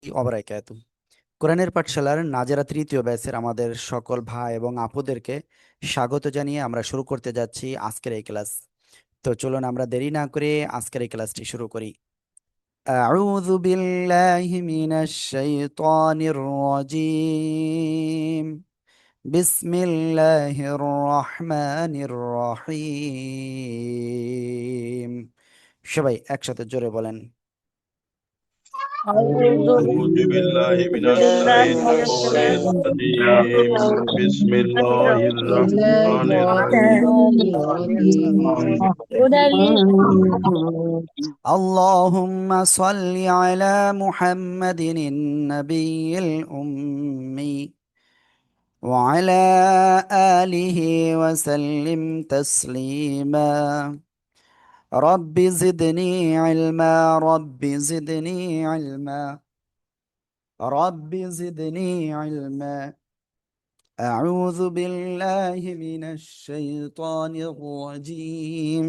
ওবারাকাতু। কোরআনের পাঠশালার নাজেরা তৃতীয় ব্যাচের আমাদের সকল ভাই এবং আপুদেরকে স্বাগত জানিয়ে আমরা শুরু করতে যাচ্ছি আজকের এই ক্লাস। তো চলুন আমরা দেরি না করে আজকের এই ক্লাসটি শুরু করি। আউযু বিল্লাহি মিনাশ শাইতানির রাজীম। বিসমিল্লাহির রহমানির রহিম। সবাই একসাথে জোরে বলেন। أعوذ أعوذ بالله من بالله من الشيطان الرجيم بسم الله بسم الله الرحمن الرحمن الرحيم الرحيم هدى اللهم صل على محمد النبي الأمي وعلى آله وسلم تسليما. رب زدني علما، رب زدني علما، رب زدني علما. أعوذ بالله من الشيطان الرجيم.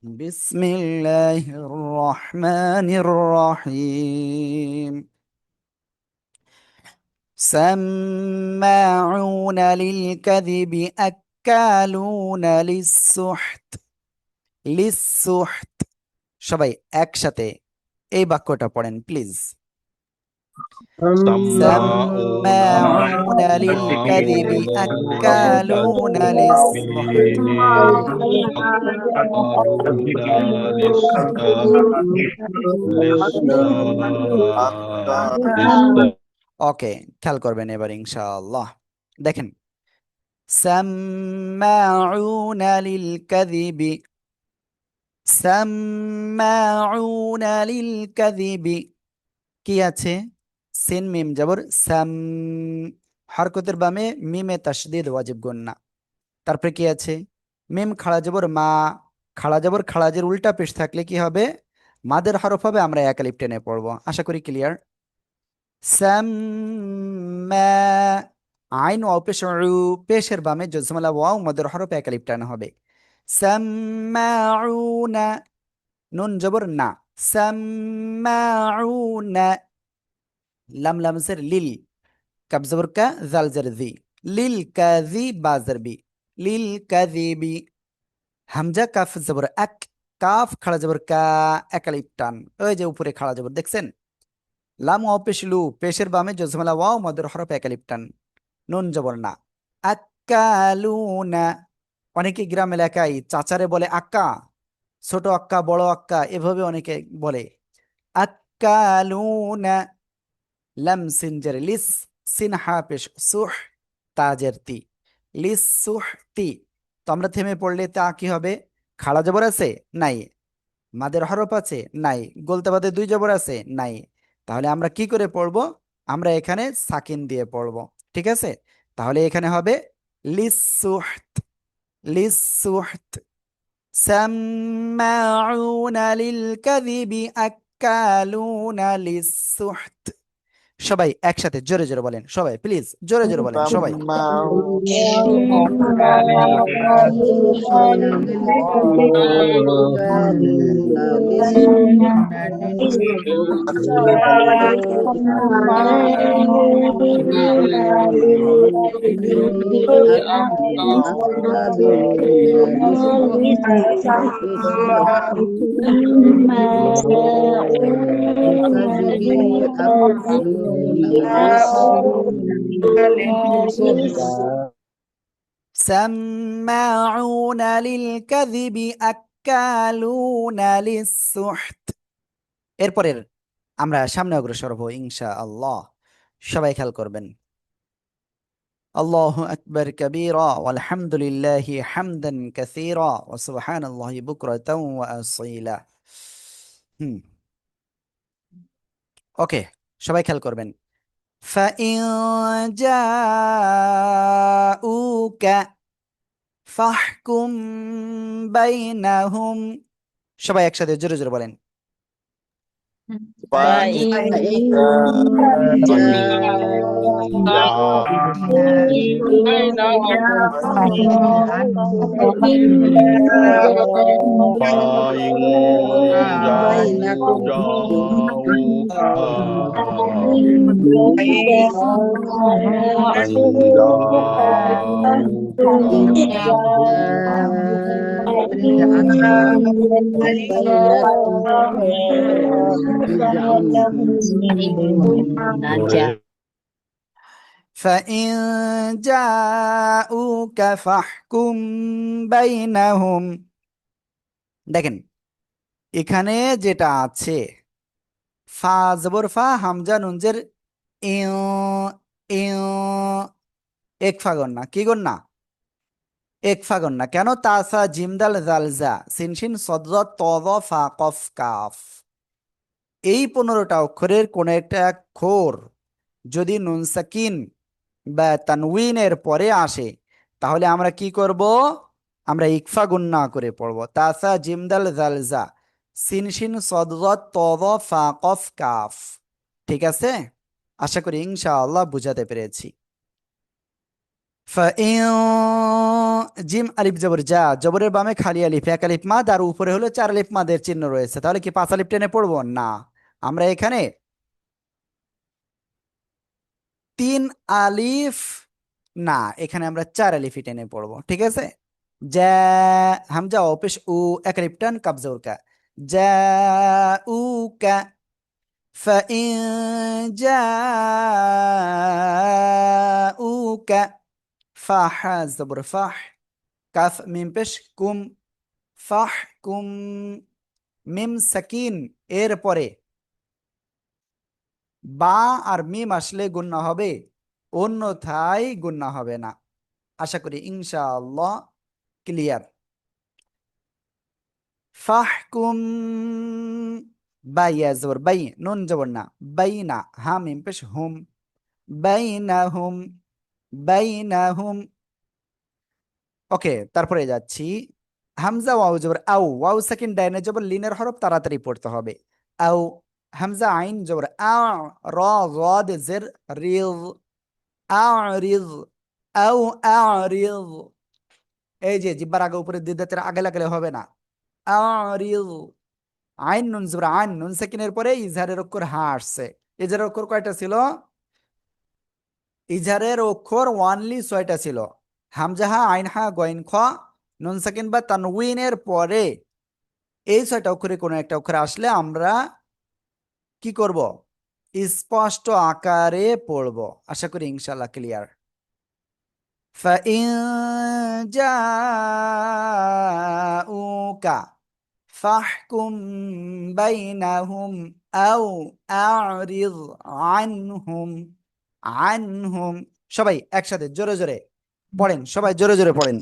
بسم الله الرحمن الرحيم. سماعون للكذب أكالون للسحت লিসুহত। সবাই একসাথে এই বাক্যটা পড়েন প্লিজ। سماعون সাম্মাউনা লিল কাযিবি আক্কালুনা লিসসুহত। أكالون للسحت ওকে, খেয়াল করবেন এবার ইনশাআল্লাহ। দেখেন, সাম্মাউনা লিল কাযিবি, সাম্মাউনা লিল কাযিবি কি আছে? সিন মিম জবর সাম, হরকতের বামে মিমে তাসদীদ ওয়াজিব গুন্না। তারপরে কি আছে? মিম খাড়া জবর মা, খাড়া জবর খাড়াজের উল্টা পেশ থাকলে কি হবে? মাদের হরফ হবে, আমরা এক আলিফ টেনে পড়বো। আশা করি ক্লিয়ার। সাম্মা, আইন ওয়াও পেশ উ, পেশের বামে জজমালা ওয়াও মাদের হরফ এক আলিফ টানা হবে। সাম্মাউনা, নুন জবর না, সাম্মাউনা, লাম লামজের লিল, কাব জবর কা, জাল জের জি, লিল কাজি বাজার বি, লিল কাযিবি। হামজা কাফ জবর এক, কাফ খাড়া জবর কা, একালিপ টান। ওই যে উপরে খাড়া জবর দেখছেন? লাম ওয়াও পেশ লু, পেশের বামে জজমালা ওয়াও মদের হরফ একালিপ টান। নুন জবর না, আক্কালুনা। অনেকে গ্রাম এলাকায় চাচারে বলে আক্কা, ছোট আক্কা বড় আক্কা এভাবে অনেকে বলে। আক্কালুনা, লাম সিনজের লিস, সিন হা পেশ সুহ, তাজের তি, লিস সুহ তি। তো আমরা থেমে পড়লে তা কি হবে? খাড়া জবর আছে? নাই। মাদের হরফ আছে? নাই। গোলতে বাদে দুই জবর আছে? নাই। তাহলে আমরা কি করে পড়বো? আমরা এখানে সাকিন দিয়ে পড়বো। ঠিক আছে? তাহলে এখানে হবে লিসুহত, লিসুহত। সাম্মাউনা লিল কাযিবি আক্কালুনা লিসুহত। সবাই একসাথে জোরে জোরে বলেন, সবাই প্লিজ জোরে জোরে বলেন সবাই। সাম্মাউনা লিল কাযিবি আক্কালুনা লিসসুহত। এরপরের আমরা সামনে অগ্রসর হব ইনশাআল্লাহ। সবাই খেয়াল করবেন। আল্লাহু আকবার কাবীরা ওয়ালহামদুলিল্লাহি হামদান কাসীরা ওয়া সুবহানাল্লাহি বুকরাতাও ওয়া আসীলা। হুম, ওকে, সবাই খেয়াল করবেন। فإن جاءوك فاحكم بينهم। সবাই একসাথে জোরে জোরে বলেন। فإن فإن جاءوك فاحكم بينهم। দেখেন এখানে যেটা আছে ফা জবর ফা হামজা নুনজের ইউ ইউ একফা গন্না কি গন্না একফা গন্না কেন তাসা জিমদাল জালজা সিনশিন সদ তদ ফা কফ কাফ এই 15টা অক্ষরের কোন একটা অক্ষর যদি নুন সাকিন বা তানউইনের পরে আসে তাহলে আমরা কি করব আমরা ইকফা গুন্না করে পড়ব তাসা জিমদাল জালজা সিনশিন সদগত তদ ফা কফ কাফ ঠিক আছে আশা করি ইনশাআল্লাহ বুঝাতে পেরেছি ফাইন জিম আলিফ জবর যা জবরের বামে খালি আলিফ এক আলিফ মাদ আর উপরে হলো 4 আলিফ মাদের চিহ্ন রয়েছে তাহলে কি 5 আলিফ টেনে পড়বো না আমরা এখানে 3 আলিফ না এখানে আমরা 4 আলিফ টেনে পড়বো ঠিক আছে যা হামজা অপেশ উ এক আলিফ টান কাব জবর কা জাউকা فإن جاءوك فاح زبر ফাহ কাফ মিম পেশ কুম ফাহকুম মিম সাকিন এর পরে বা আর মিম আসলে গুণনা হবে অন্যথায় গুণনা হবে না আশা করি ইনশাআল্লাহ ক্লিয়ার ফাহকুম বাইয়া জবর বাই নুন জবর না বাইনা হা মিম পেশ হুম বাইনাহুম বাইনাহুম ওকে তারপরে যাচ্ছি হামজা ওয়াও জবর আউ ওয়াও সাকিন ডাইনে জবর লিনের হরফ তাড়াতাড়ি পড়তে হবে আউ হামজা আইন জবর আ র গদ জের রিজ আরিজ আউ আরিজ এই যে জিব্বার আগে উপরে দিদাতের আগে লাগলে হবে না আরিজ আইন নুন জবর আইন নুন সাকিনের পরে ইজহারের অক্ষর হা আসছে ইজহারের অক্ষর কয়টা ছিল ইজহারের অক্ষর ওয়ানলি 6টা ছিল হামজাহা আইন হা গইন খ নুন সাকিন বা তানউইনের পরে এই 6টা অক্ষরে কোনো একটা অক্ষর আসলে আমরা কি করব স্পষ্ট আকারে পড়ব আশা করি ইনশাআল্লাহ ক্লিয়ার فإن جاءوك فاحكم بينهم أو أعرض عنهم عنهم সবাই একসাথে জোরে জোরে পড়েন সবাই জোরে জোরে পড়েন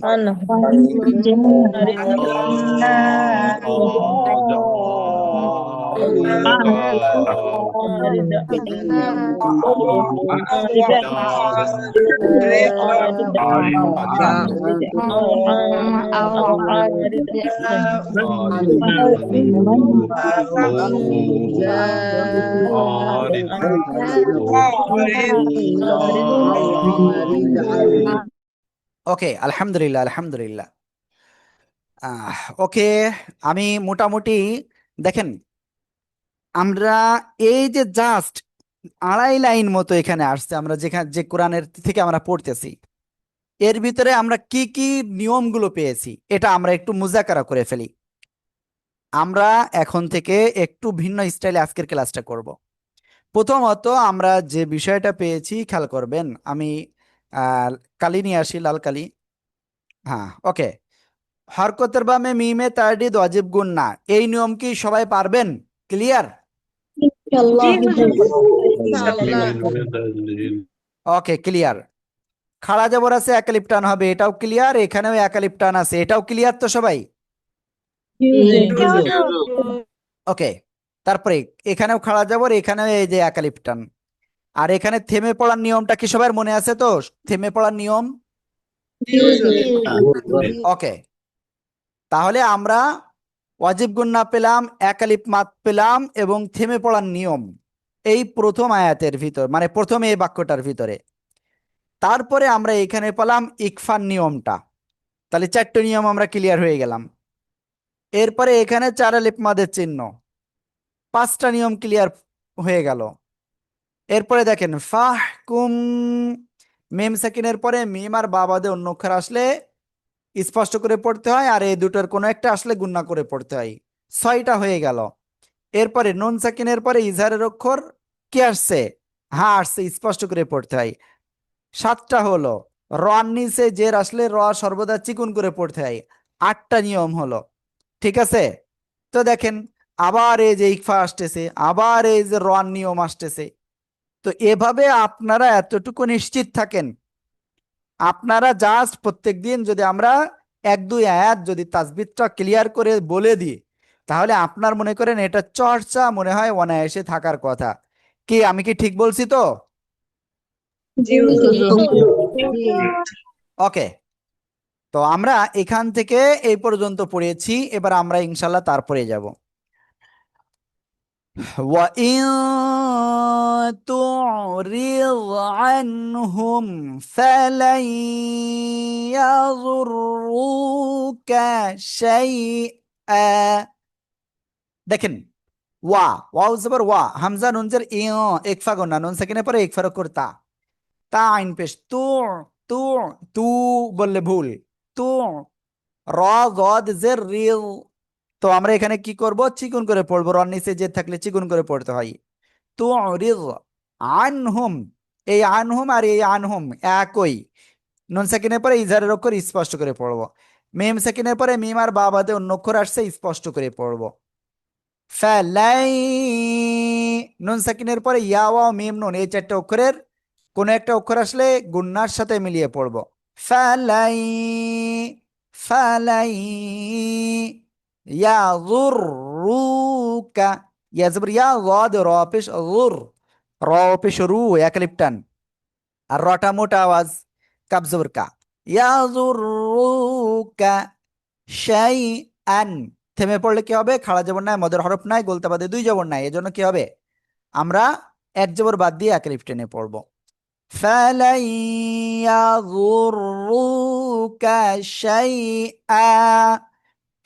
ওকে আলহামদুলিল্লাহ আলহামদুলিল্লাহ ওকে আমি মোটামুটি দেখেন আমরা এই যে জাস্ট 2.5 লাইন মতো এখানে আসছে আমরা যেখানে যে কোরআনের থেকে আমরা পড়তেছি এর ভিতরে আমরা কি কি নিয়মগুলো পেয়েছি এটা আমরা একটু মুজাকারা করে ফেলি আমরা এখন থেকে একটু ভিন্ন স্টাইলে আজকের ক্লাসটা করব প্রথমত আমরা যে বিষয়টা পেয়েছি খেয়াল করবেন আমি কালি নিয়ে আসি লাল কালি হ্যাঁ ওকে হরকতের বামে মিমে তারডিদ ওয়াজিব গুন্না এই নিয়ম কি সবাই পারবেন ক্লিয়ার ওকে ক্লিয়ার খাড়া জবর আছে এক আলিফ টান হবে এটাও ক্লিয়ার এখানেও এক আলিফ টান আছে এটাও ক্লিয়ার তো সবাই ওকে তারপরে এখানেও খাড়া জবর এখানেও এই যে এক আলিফ টান আর এখানে থেমে পড়ার নিয়মটা কি সবার মনে আছে তো থেমে পড়ার নিয়ম ওকে তাহলে আমরা ওয়াজিব গুন্না পেলাম, একালিপ মাদ পেলাম এবং থেমে পড়ার নিয়ম এই প্রথম আয়াতের ভিতর, মানে প্রথম এই বাক্যটার ভিতরে। তারপরে আমরা এখানে পেলাম ইকফার নিয়মটা। তাহলে 4টে নিয়ম আমরা ক্লিয়ার হয়ে গেলাম। এরপরে এখানে 4 আলিফ মাদের চিহ্ন, 5টা নিয়ম ক্লিয়ার হয়ে গেল। এরপরে দেখেন ফাহকুম, মিম সাকিনের পরে মিম আর বা বাদে অন্য অক্ষর আসলে স্পষ্ট করে পড়তে হয়, আর এই দুটোর কোনো একটা আসলে গুণনা করে পড়তে হয়। 6টা হয়ে গেল। এরপরে নুন সাকিনের পরে ইজহারের অক্ষর কি আসছে? হ্যাঁ আসছে, স্পষ্ট করে পড়তে হয়। 7টা হলো। র নিচে জের আসলে র সর্বদা চিকুন করে পড়তে হয়। 8টা নিয়ম হলো। ঠিক আছে? তো দেখেন আবার এই যে ইকফা আসতেছে, আবার এই যে র নিয়ম আসতেছে। তো এভাবে আপনারা এতটুকু নিশ্চিত থাকেন, আপনারা জাস্ট প্রত্যেকদিন যদি আমরা 1-2 আয়াত যদি তাসবিহটা ক্লিয়ার করে বলে দিই, তাহলে আপনার মনে করেন এটা চর্চা মনে হয় অনায়াসে থাকার কথা। কি আমি কি ঠিক বলছি তো? জি হুজুর। ওকে, তো আমরা এখান থেকে এই পর্যন্ত পড়েছি, এবার আমরা ইনশাল্লাহ তারপরে যাব। وَإِن تُعْرِضْ عَنْهُمْ فَلَن يَضُرُّوكَ شَيْئًا। দেখেন ওয়া, ওয়াও জবর ওয়া, হামজা নুন জের ই, ইকফা গুন্না, নুন সাকিনের পরে ইকফার অক্ষর তা, তা আইন পেশ তু, তু, তু বললে ভুল, তু, র গদ জের রিল। তো আমরা এখানে কি করব? চিকুন করে পড়বো, রন নিচে যে থাকলে চিকুন করে পড়তে হয়। তুরিদ আনহুম, এই আনহুম আর এই আনহুম একই। নুন সাকিনের পরে ইজহারের অক্ষর স্পষ্ট করে পড়বো। মিম সাকিনের পরে মিম আর বা বাদে অন্য অক্ষর আসছে, স্পষ্ট করে পড়বো। ফালাই, নুন সাকিনের পরে ইয়া ওয়া মিম নুন, এই 4টে অক্ষরের কোন একটা অক্ষর আসলে গুন্নার সাথে মিলিয়ে পড়বো। ফালাই, ফালাই ইয়াযুররুকা, ইয়া জবর ইয়া, গদ র পেশ গুর, র পেশ রু, এক আলিফ টান, আর রটা মোটা আওয়াজ, কাব জবর কা, ইয়াযুররুকা শাইআন। থেমে পড়লে কি হবে? খাড়া জবর নাই, মদের হরফ নাই, গোলতা বাদে 2 জবর নাই, এজন্য কি হবে? আমরা 1 জবর বাদ দিয়ে এক আলিফ টেনে পড়বো। ফালাই ইয়াযুররুকা শাইআ।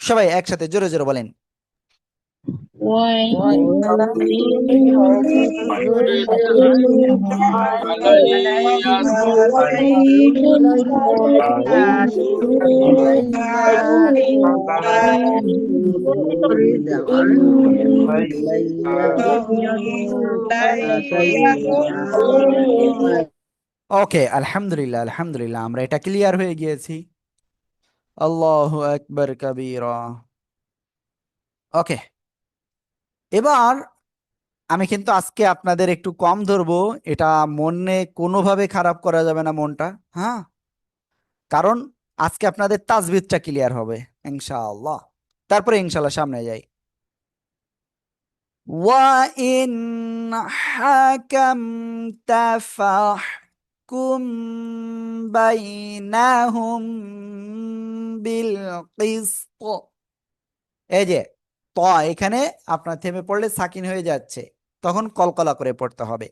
সবাই একসাথে জোরে জোরে বলেন। ওকে, আলহামদুলিল্লাহ, আলহামদুলিল্লাহ, আমরা এটা ক্লিয়ার হয়ে গিয়েছি। আল্লাহু আকবার কাবীরা। ওকে, এবার আমি কিন্তু আজকে আপনাদের একটু কম ধরবো, এটা মনে কোনোভাবে খারাপ করা যাবে না মনটা, হ্যাঁ? কারণ আজকে আপনাদের তাজবিদটা ক্লিয়ার হবে ইনশাআল্লাহ। তারপরে ইনশাআল্লাহ সামনে যাই। وَإِنْ حَكَمْتَ فَاحْكُمْ بَيْنَهُمْ بِالْقِسْطِ। এই যে ত, এখানে আপনার থেমে পড়লে সাকিন হয়ে যাচ্ছে, তখন কলকলা করে পড়তে হবে।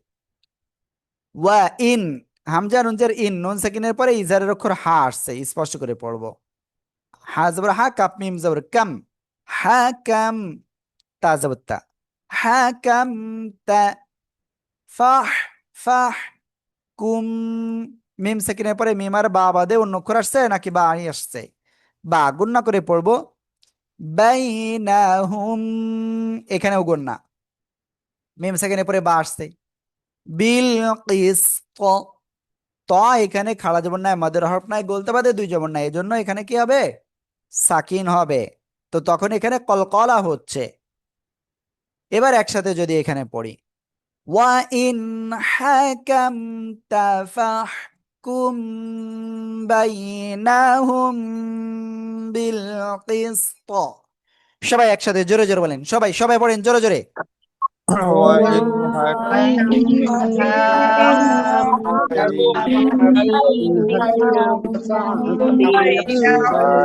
ওয়া ইন, হামজা নুনজের ইন, নুন সাকিনের পরে ইজারের অক্ষর হা আসছে, স্পষ্ট করে পড়বো। হা জবর হা, কাপ মিম জবর কাম, হা কাম, তা জবর তা, হা কাম তা, ফাহ, ফাহ কুম, মিম সাকিনের পরে মিম আর বা বাদে অন্য অক্ষর আসছে নাকি বা আই আসছে? বা, গুণনা করে পড়বো। বাইনাহুম, এখানেও গুণনা, মিম সাকিনের পরে বা আসছে। বিল কিসত, ত এখানে খাড়া জবর নাই, মাদের হরফ নাই, গোলতে বাদে 2 জবর নাই, এজন্য এখানে কি হবে? সাকিন হবে। তো তখন এখানে কলকলা হচ্ছে। এবার একসাথে যদি এখানে পড়ি, ওয়া ইন হাকামতা ফাহকুম বাইনাহুম বিল কিসত। সবাই একসাথে জোরে জোরে বলেন, সবাই সবাই পড়েন জোরে জোরে। وإن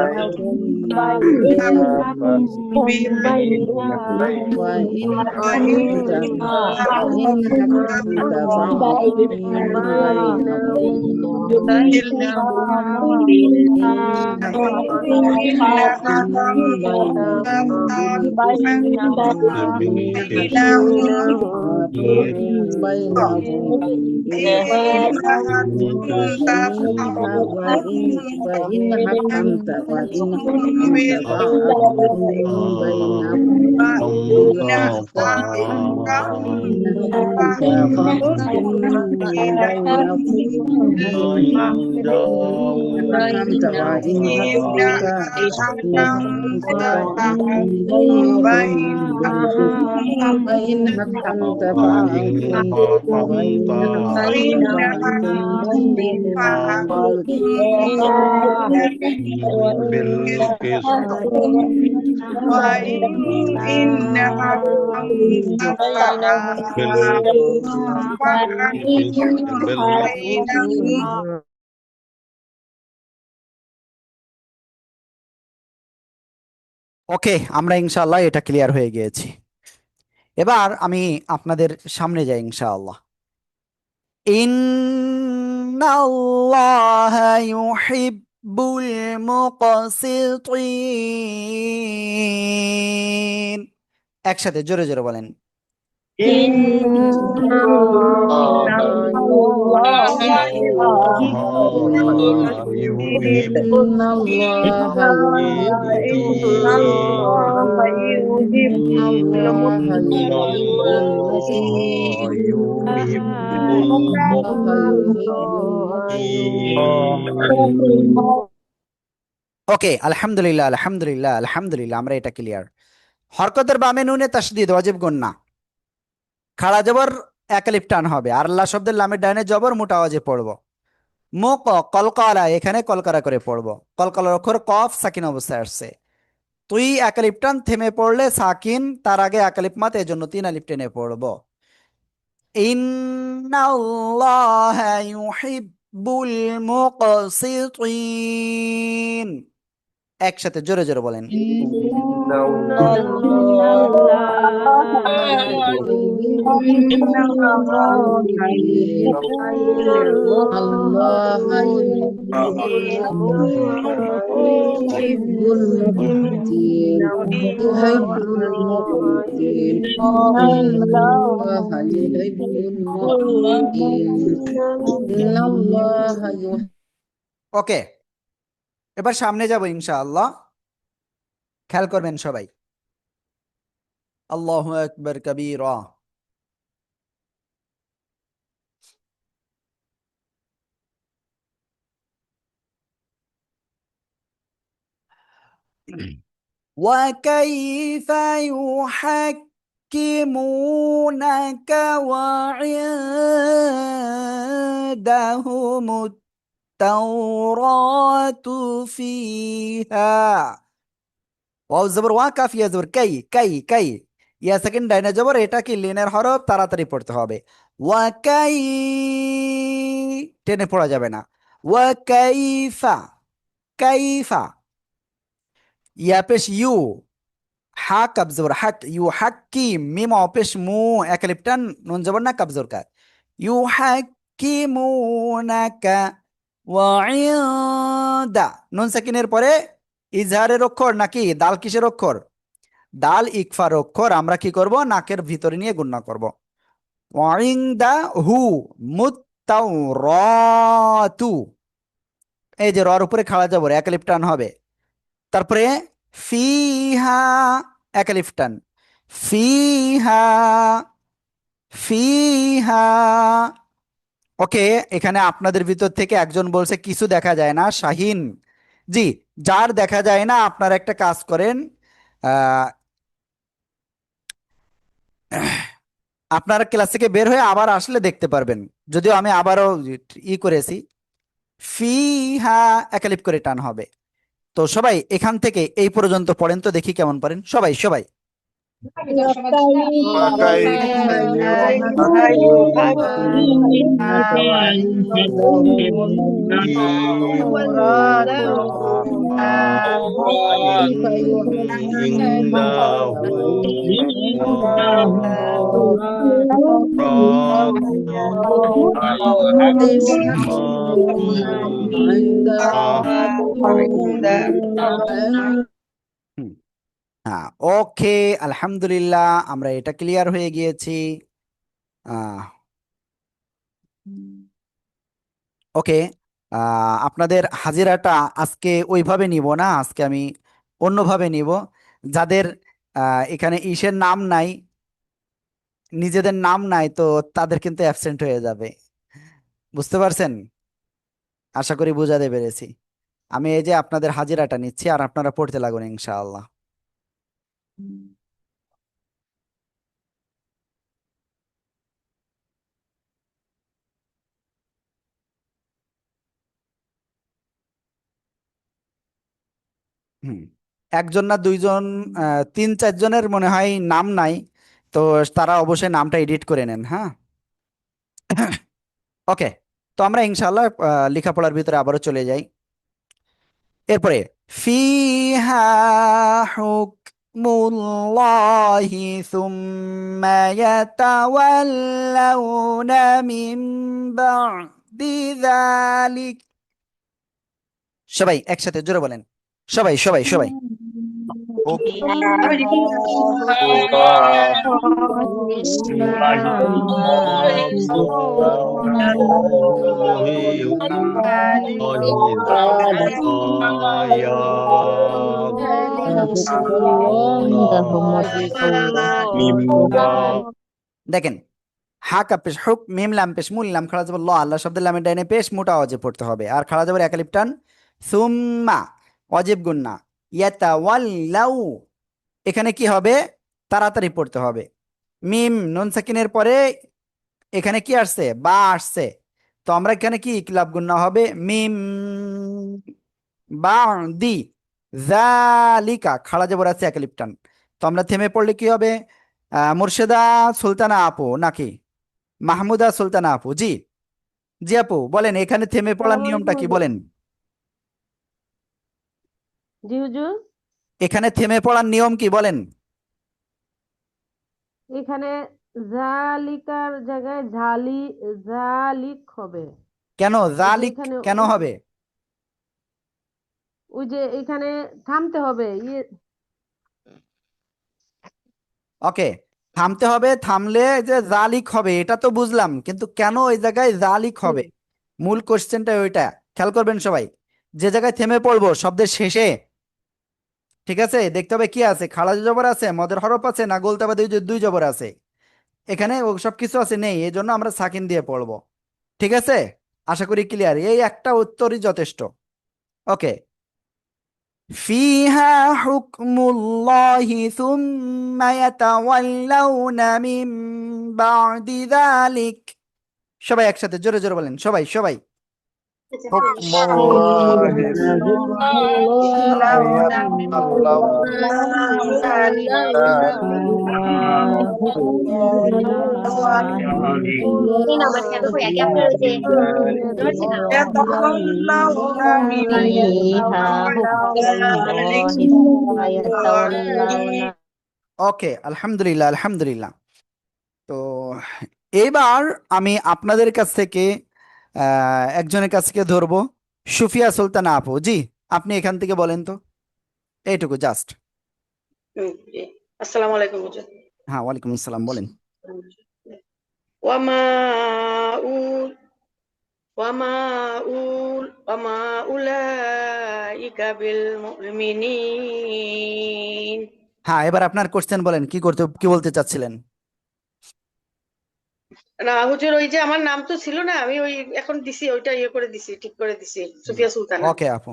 حكمت بينهم وإن حكمت وإن حكمت فاحكم بينهم بالقسط وإن فاحكم بينهم بالقسط وإن حكمت فاحكم بينهم بالقسط وإن فاحكم وإن حكمت فاحكم بينهم بالقسط ওকে, আমরা ইনশাআল্লাহ এটা ক্লিয়ার হয়ে গিয়েছি। এবার আমি আপনাদের সামনে যাই ইনশাআল্লাহ। ইন্নাল্লাহা ইউহিব্বুল মুকসিতিন। একসাথে জোরে জোরে বলেন। ওকে, আলহামদুলিল্লাহ আলহামদুলিল্লাহ আলহামদুলিল্লাহ, আমরা এটা ক্লিয়ার। হরকতের বামে নুনে তাসদিদ ওয়াজিব গুন্না, খাড়া জবর এক আলিফ টান হবে, আর আল্লাহ শব্দের লামের ডাইনে জবর মোটা আওয়াজে পড়বো। মুক কলকালা, এখানে কলকারা করে পড়বো। কলকালার অক্ষর কফ সাকিন অবস্থায় আসছে। তুই এক আলিফ টান থেমে পড়লে সাকিন, তার আগে এক আলিফ মাত, এজন্য তিন আলিফ টেনে পড়বো। ইন্নাল্লাহা ইউহিব্বুল মুকসিতিন। একসাথে জোরে জোরে বলেন। ওকে, এবার সামনে যাব ইনশাআল্লাহ। খেয়াল করবেন সবাই। আল্লাহু আকবার কাবীরা। وكيف يحكمونك وعندهم التوراة فيها ওয়াও জবর ওয়া, কাফ ইয়া জবর কাই, কাই কাই, ইয়া সেকেন্ড ডাইনা জবর, এটা কি লিনের হরফ, তাড়াতাড়ি পড়তে হবে। ওয়া কাই, টেনে পড়া যাবে না। ওয়া কাইফা, কাইফা, ইয়া পেশ ইউ, হা কাব জবর হাক, ইউ হাক্কিম, মিম অপেশ মু, এক আলিফ টান, নুন জবর না, কাব জবর কা, ইউ হাক্কিমুনাকা ওয়া ইনদা, নুন সাকিনের পরে ইজহারের অক্ষর নাকি দাল কিসের অক্ষর? দাল ইকফার অক্ষর। আমরা কি করব? নাকের ভিতরে নিয়ে গুণনা করব। ওয়া ইনদাহু মুত্তাওরাতু, এই যে রর উপরে খাড়া জবর, এক আলিফ টান হবে। তারপরে ফিহা, এক আলিফ টান, ফিহা, ফিহা। ওকে, এখানে আপনাদের ভিতর থেকে একজন বলছে কিছু দেখা যায় না, শাহিন। জি, যার দেখা যায় না আপনারা একটা কাজ করেন, আপনারা ক্লাস থেকে বের হয়ে আবার আসলে দেখতে পারবেন, যদিও আমি আবারও করেছি। ফিহা একালিপ করে টান হবে। তো সবাই এখান থেকে এই পর্যন্ত পড়েন তো, দেখি কেমন পারেন সবাই সবাই। হুম, হ্যাঁ, ওকে, আলহামদুলিল্লাহ, আমরা এটা ক্লিয়ার হয়ে গিয়েছি। আহ ওকে, আপনাদের হাজিরাটা আজকে ওইভাবে নিব না, আজকে আমি অন্যভাবে নিব। যাদের এখানে ইসের নাম নাই, নিজেদের নাম নাই, তো তাদের কিন্তু অ্যাবসেন্ট হয়ে যাবে। বুঝতে পারছেন? আশা করি বোঝাতে পেরেছি। আমি এই যে আপনাদের হাজিরাটা নিচ্ছি, আর আপনারা পড়তে লাগুন ইনশাআল্লাহ। হুম, একজন না দুইজন, তিন চারজনের মনে হয় নাম নাই, তো তারা অবশ্যই নামটা এডিট করে নেন, হ্যাঁ। ওকে, তো আমরা ইনশাআল্লাহ লেখাপড়ার ভিতরে আবারও চলে যাই। এরপরে ফিহা হুকমুল্লাহি সুম্মা ইয়াতাওয়াল্লাউনা মিন বা'দি যালিক। সবাই একসাথে জোরে বলেন, সবাই সবাই সবাই। দেখেন, হা কা পেশ হুক, মিম লাম পেশ মুল লাম খাড়া যাবে ল, আল্লাহ শব্দের লামের ডাইনে পেশ মোটা অজে পড়তে হবে, আর খাড়া যাবে একালিপ টান, সুম্মা অজেব গুন্না, ইয়াতাওয়াল্লাউ, এখানে কি হবে? তাড়াতাড়ি পড়তে হবে। মিম নুন সাকিনের পরে এখানে কি আসছে? বা আসছে। তো আমরা এখানে কি ইকলাব গুন্না হবে, মিম বাদি জালিকা, খাড়া জবর আছে একালিপ টান। তো আমরা থেমে পড়লে কি হবে? মুর্শেদা সুলতানা আপু নাকি মাহমুদা সুলতানা আপু? জি, জি আপু বলেন, এখানে থেমে পড়ার আসসালামু নিয়মটা আলাইকুম কি হুজুর। বলেন? জি হুজুর, এখানে থেমে পড়ার নিয়ম কি বলেন? এখানে জালিকার জায়গায় জালিক হবে। কেন ওই যে জালিক এখানে কেন হবে? ওই যে এখানে থামতে হবে ওকে, থামতে হবে, থামলে যে জালিক হবে এটা তো বুঝলাম, কিন্তু কেন ওই জায়গায় জালিক জি হবে? মূল কোশ্চেনটা ওইটা, খেয়াল করবেন সবাই। যে জায়গায় থেমে পড়বো শব্দের শেষে, ঠিক আছে, দেখতে হবে কি আছে, খাড়া জবর আছে, মদের হরফ আছে, না গোলতা বা দুই দুই জবর আছে। এখানে ও সব কিছু আছে নেই, এই জন্য আমরা সাকিন দিয়ে পড়বো। ঠিক আছে, আশা করি ক্লিয়ার, এই একটা উত্তরই যথেষ্ট। ওকে, ফিহা হুকমুল্লাহি সুম্মা ইয়াতাওয়াল্লাউনা মিন বা'দি যালিক। সবাই একসাথে জোরে জোরে বলেন, সবাই সবাই। حكم الله ثم فيها حكم الله ثم يتولون ওকে, আলহামদুলিল্লাহ আলহামদুলিল্লাহ। তো এবার আমি আপনাদের কাছ থেকে একজনের কাছ থেকে ধরবো, সুফিয়া সুলতানা আপু। জি, আপনি এখান থেকে বলেন তো, এইটুকু জাস্ট। জি। আসসালামু আলাইকুম হুজুর। হ্যাঁ, ওয়ালাইকুম আসসালাম, বলেন। ওয়ামা উল ওয়ামা ওয়ামা উলাইকা বিল মুমিনিন। হ্যাঁ, এবার আপনার কোশ্চেন বলেন, কি বলতে চাচ্ছিলেন? না হুজুর, ওই যে আমার নাম তো ছিল না, আমি ওই এখন দিছি, ওইটা ইয়ে করে দিছি, ঠিক করে দিছি, সুফিয়া সুলতানা। ওকে আপু,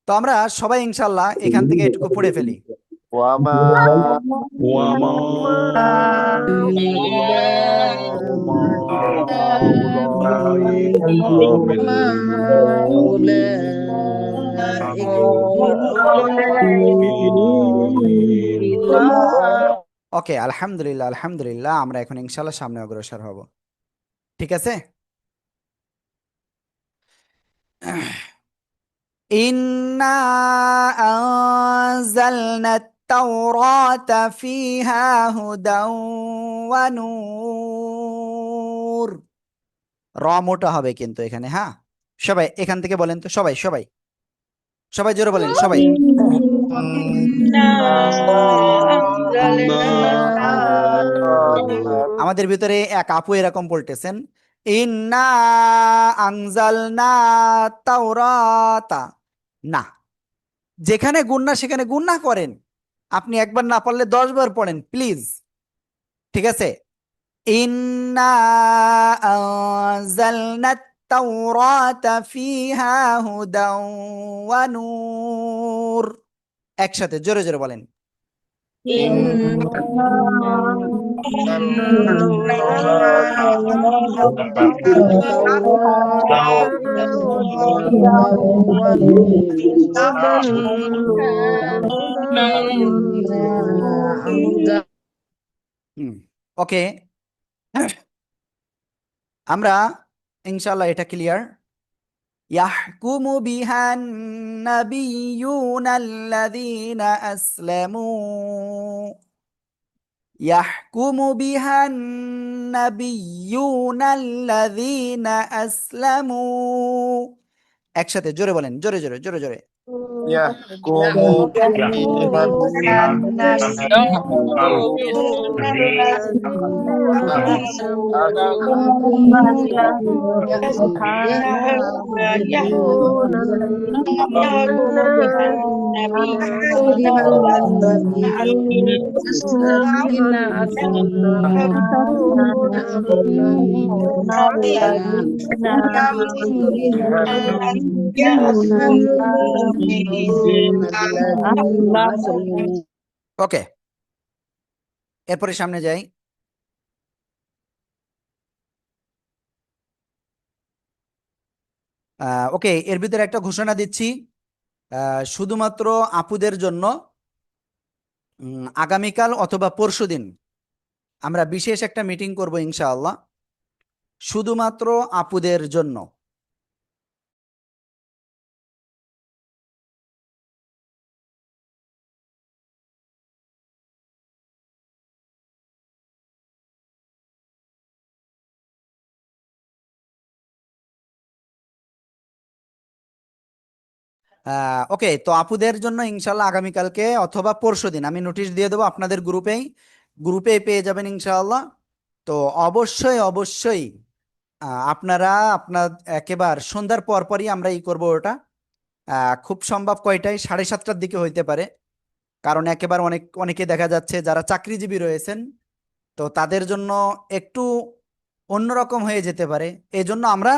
তো আমরা সবাই ইনশাল্লাহ এখান থেকে এটুকু পড়ে ফেলি। وما وما أولئك بالمؤمنين ওকে, আলহামদুলিল্লাহ আলহামদুলিল্লাহ, আমরা এখন ইনশাল্লাহ সামনে অগ্রসর হব। ঠিক আছে, ইন্না আনজালনা তাওরাতা ফিহা হুদাও ওয়া নূর। র মোটা হবে কিন্তু এখানে, হ্যাঁ। সবাই এখান থেকে বলেন তো, সবাই সবাই সবাই জোরে বলেন, সবাই। আমাদের ভিতরে এক আপু এরকম বলতেছেন, ইন্না আনজালনা তাওরাতা। না, যেখানে গুন্না সেখানে গুন্না করেন। আপনি একবার না পারলে 10 বার পড়েন প্লিজ, ঠিক আছে? ইন্না আনজালনা তাওরাতা ফিহা হুদাও ওয়া নূর। একসাথে জোরে জোরে বলেন। ওকে, আমরা ইনশাআল্লাহ এটা ক্লিয়ার। ইয়াহকুমু বিহান নাবিয়্যুনাল্লাযীনা আসলামু। ইয়াহকুমু বিহান নাবিয়্যুনাল্লাযীনা আসলামু। একসাথে জোরে বলেন, জোরে জোরে জোরে জোরে। يحكم بها ওকে, এরপরে সামনে যাই। ওকে, এর ভিতরে একটা ঘোষণা দিচ্ছি, শুধুমাত্র আপুদের জন্য। আগামীকাল অথবা পরশুদিন আমরা বিশেষ একটা মিটিং করব ইনশাআল্লাহ, শুধুমাত্র আপুদের জন্য। ওকে, তো আপুদের জন্য ইনশাআল্লাহ আগামীকালকে অথবা পরশুদিন আমি নোটিশ দিয়ে দেবো আপনাদের গ্রুপেই পেয়ে যাবেন ইনশাআল্লাহ। তো অবশ্যই অবশ্যই আপনারা আপনার একেবারে সন্ধ্যার পরপরই আমরা করব ওটা। খুব সম্ভব কয়টায়, 7:30টার দিকে হইতে পারে, কারণ একেবারে অনেকে দেখা যাচ্ছে যারা চাকরিজীবী রয়েছেন, তো তাদের জন্য একটু অন্যরকম হয়ে যেতে পারে। এই জন্য আমরা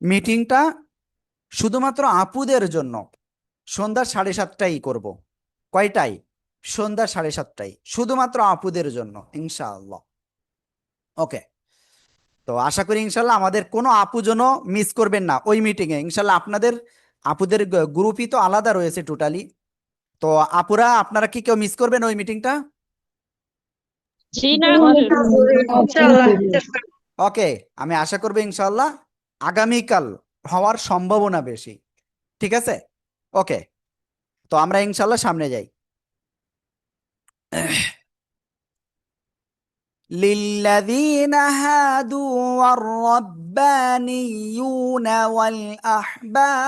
মিটিংটা শুধুমাত্র আপুদের জন্য সন্ধ্যা 7:30টায় করব। কয়টায়? সন্ধ্যা 7:30টায়, শুধুমাত্র আপুদের জন্য ইনশাআল্লাহ। ওকে, তো আশা করি ইনশাল্লাহ আমাদের কোনো আপু যেন মিস করবেন না ওই মিটিংয়ে ইনশাল্লাহ। আপনাদের আপুদের গ্রুপই তো আলাদা রয়েছে টোটালি। তো আপুরা, আপনারা কি কেউ মিস করবেন ওই মিটিংটা? জি না হুজুর। ওকে, আমি আশা করবো ইনশাল্লাহ আগামীকাল হওয়ার সম্ভাবনা বেশি, ঠিক আছে? ওকে, তো আমরা ইনশাল্লাহ সামনে যাই। للذين هادوا والربانيون والأحبار।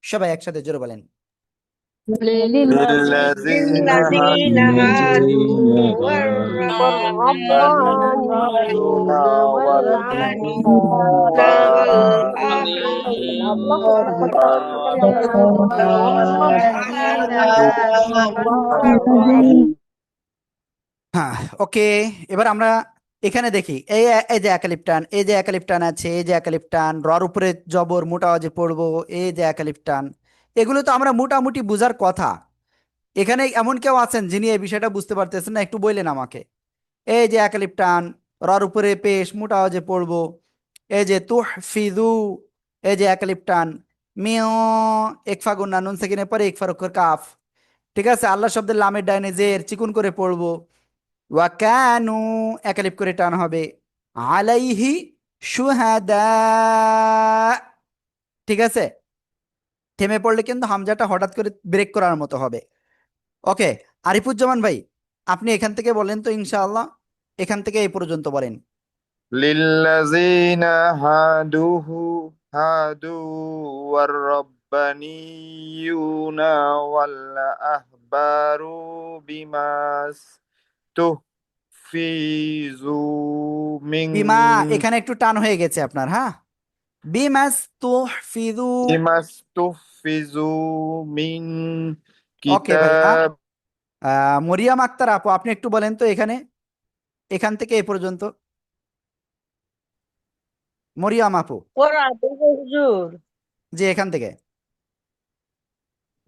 সবাই একসাথে জোরে বলেন। للذين هادوا والربانيون হ্যাঁ, ওকে, এবার আমরা এখানে দেখি, এই এই যে একালিফ টান, এই যে একালিফ টান আছে, এই যে একালিফ টান, রর উপরে জবর মোটা আওয়াজে পড়বো, এই যে একালিফ টান, এগুলো তো আমরা মোটামুটি বুঝার কথা। এখানে এমন কেউ আছেন যিনি এই বিষয়টা বুঝতে পারতেছেন না? একটু বললেন আমাকে। এই যে একালিফ টান, রর উপরে পেশ মোটা আওয়াজে পড়বো, এই যে তুহফিজু, এই যে একালিফ টান, মিও একফা গুন্না নুন সেকেন্ডের পরে একফার অক্ষর কাফ, ঠিক আছে? আল্লাহ শব্দের লামের ডাইনে জের চিকুন করে পড়বো। ওয়াকানু একালিপ করে টান হবে, আলাইহি শুহাদা, ঠিক আছে? থেমে পড়লে কিন্তু হামজাটা হঠাৎ করে ব্রেক করার মতো হবে। ওকে, আরিফুজ্জামান ভাই, আপনি এখান থেকে বলেন তো ইনশাআল্লাহ, এখান থেকে এই পর্যন্ত বলেন। للذين هادوا والربانيون والأحبار بما استحفظوا من বিমা, এখানে একটু টান হয়ে গেছে আপনার, হ্যাঁ। বিমাস তুহফিজু। بما استحفظوا من ওকে ভাইয়া, كتاب মরিয়াম আক্তার আপু, আপনি একটু বলেন তো এখানে, এখান থেকে এই পর্যন্ত। মরিয়াম আপু, পড়াতে হুজুর যে এখান থেকে।